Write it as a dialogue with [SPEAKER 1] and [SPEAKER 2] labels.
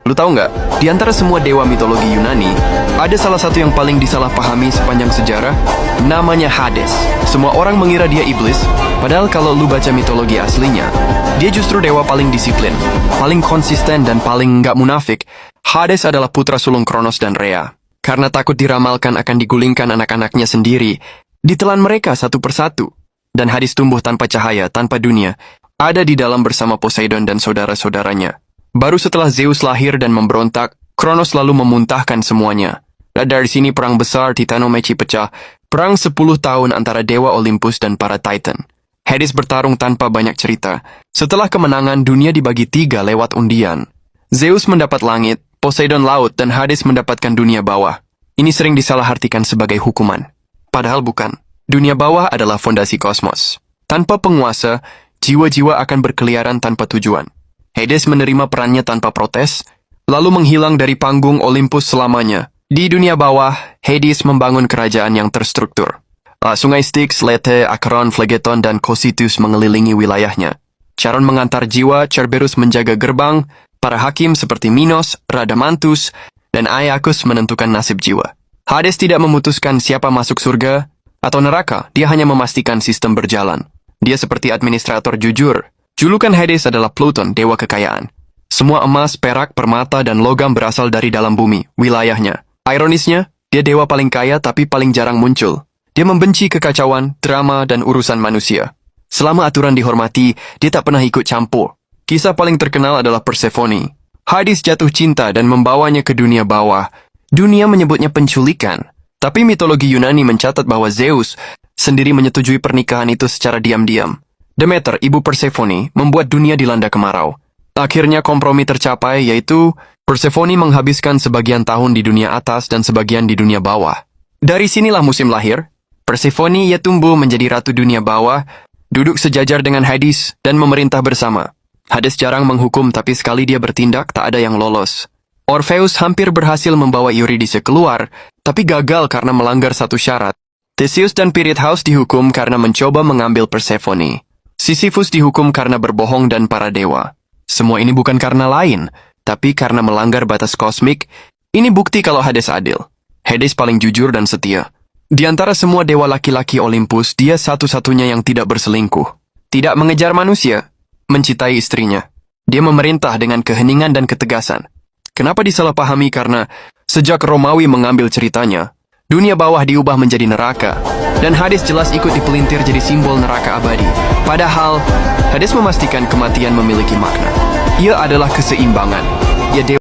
[SPEAKER 1] Lu tahu nggak, di antara semua dewa mitologi Yunani, ada salah satu yang paling disalahpahami sepanjang sejarah, namanya Hades. Semua orang mengira dia iblis, padahal kalau lu baca mitologi aslinya, dia justru dewa paling disiplin, paling konsisten dan paling nggak munafik. Hades adalah putra sulung Kronos dan Rhea. Karena takut diramalkan akan digulingkan anak-anaknya sendiri, ditelan mereka satu persatu. Dan Hades tumbuh tanpa cahaya, tanpa dunia, ada di dalam bersama Poseidon dan saudara-saudaranya. Baru setelah Zeus lahir dan memberontak, Kronos lalu memuntahkan semuanya. Dan dari sini perang besar Titanomachy pecah, perang 10 tahun antara Dewa Olympus dan para Titan. Hades bertarung tanpa banyak cerita. Setelah kemenangan, dunia dibagi 3 lewat undian. Zeus mendapat langit, Poseidon laut, dan Hades mendapatkan dunia bawah. Ini sering disalahartikan sebagai hukuman. Padahal bukan. Dunia bawah adalah fondasi kosmos. Tanpa penguasa, jiwa-jiwa akan berkeliaran tanpa tujuan. Hades menerima perannya tanpa protes, lalu menghilang dari panggung Olympus selamanya. Di dunia bawah, Hades membangun kerajaan yang terstruktur. Sungai Styx, Lethe, Acheron, Phlegeton, dan Cocytus mengelilingi wilayahnya. Charon mengantar jiwa, Cerberus menjaga gerbang, para hakim seperti Minos, Radamanthus, dan Aeacus menentukan nasib jiwa. Hades tidak memutuskan siapa masuk surga atau neraka, dia hanya memastikan sistem berjalan. Dia seperti administrator jujur. Julukan Hades adalah Pluton, dewa kekayaan. Semua emas, perak, permata, dan logam berasal dari dalam bumi, wilayahnya. Ironisnya, dia dewa paling kaya tapi paling jarang muncul. Dia membenci kekacauan, drama, dan urusan manusia. Selama aturan dihormati, dia tak pernah ikut campur. Kisah paling terkenal adalah Persephone. Hades jatuh cinta dan membawanya ke dunia bawah. Dunia menyebutnya penculikan. Tapi mitologi Yunani mencatat bahwa Zeus sendiri menyetujui pernikahan itu secara diam-diam. Demeter, ibu Persephone, membuat dunia dilanda kemarau. Akhirnya kompromi tercapai, yaitu Persephone menghabiskan sebagian tahun di dunia atas dan sebagian di dunia bawah. Dari sinilah musim lahir. Persephone ia tumbuh menjadi ratu dunia bawah, duduk sejajar dengan Hades, dan memerintah bersama. Hades jarang menghukum, tapi sekali dia bertindak, tak ada yang lolos. Orpheus hampir berhasil membawa Eurydice keluar, tapi gagal karena melanggar satu syarat. Theseus dan Pirithous dihukum karena mencoba mengambil Persephone. Sisyphus dihukum karena berbohong dan para dewa. Semua ini bukan karena lain, tapi karena melanggar batas kosmik. Ini bukti kalau Hades adil. Hades paling jujur dan setia. Di antara semua dewa laki-laki Olympus, dia satu-satunya yang tidak berselingkuh. Tidak mengejar manusia, mencintai istrinya. Dia memerintah dengan keheningan dan ketegasan. Kenapa disalahpahami? Karena sejak Romawi mengambil ceritanya, dunia bawah diubah menjadi neraka. Dan Hades jelas ikut dipelintir jadi simbol neraka abadi. Padahal, Hades memastikan kematian memiliki makna. Ia adalah keseimbangan. Ia dewa